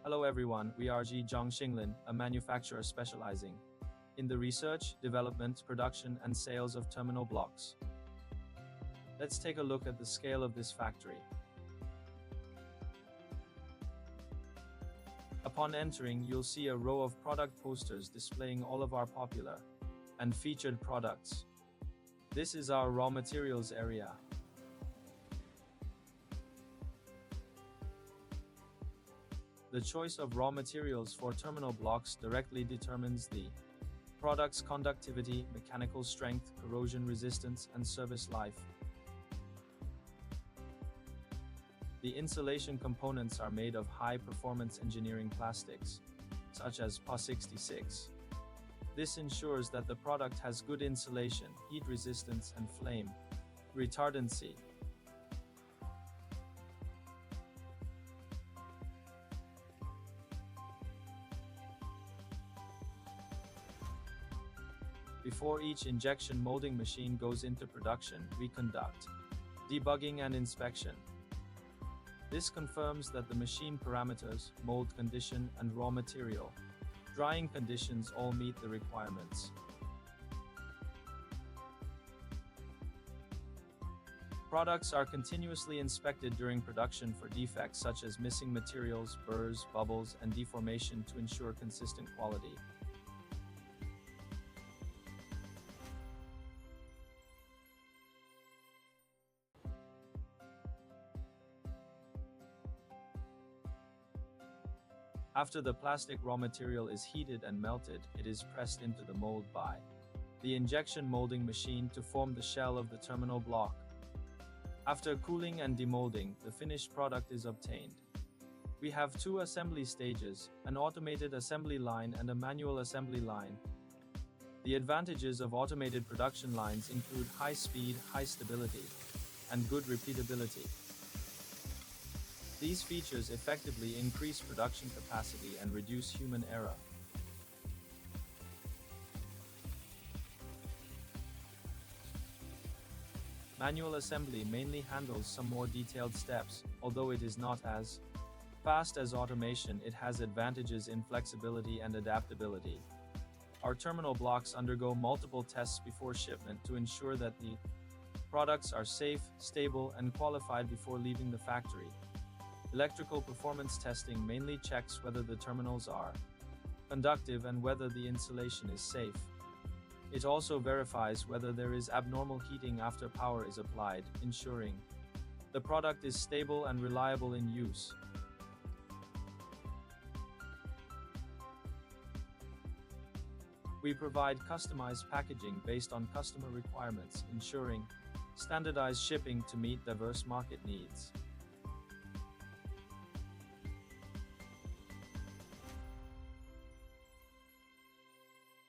Hello everyone, we are Zhejiang Shenglin, a manufacturer specializing in the research, development, production, and sales of terminal blocks. Let's take a look at the scale of this factory. Upon entering, you'll see a row of product posters displaying all of our popular and featured products. This is our raw materials area. The choice of raw materials for terminal blocks directly determines the product's conductivity, mechanical strength, corrosion resistance, and service life. The insulation components are made of high-performance engineering plastics, such as PA66. This ensures that the product has good insulation, heat resistance, and flame retardancy. Before each injection molding machine goes into production, we conduct debugging and inspection. This confirms that the machine parameters, mold condition, and raw material drying conditions all meet the requirements. Products are continuously inspected during production for defects such as missing materials, burrs, bubbles, and deformation to ensure consistent quality. After the plastic raw material is heated and melted, it is pressed into the mold by the injection molding machine to form the shell of the terminal block. After cooling and demolding, the finished product is obtained. We have two assembly stages, an automated assembly line and a manual assembly line. The advantages of automated production lines include high speed, high stability, and good repeatability. These features effectively increase production capacity and reduce human error. Manual assembly mainly handles some more detailed steps. Although it is not as fast as automation, it has advantages in flexibility and adaptability. Our terminal blocks undergo multiple tests before shipment to ensure that the products are safe, stable, and qualified before leaving the factory. Electrical performance testing mainly checks whether the terminals are conductive and whether the insulation is safe. It also verifies whether there is abnormal heating after power is applied, ensuring the product is stable and reliable in use. We provide customized packaging based on customer requirements, ensuring standardized shipping to meet diverse market needs.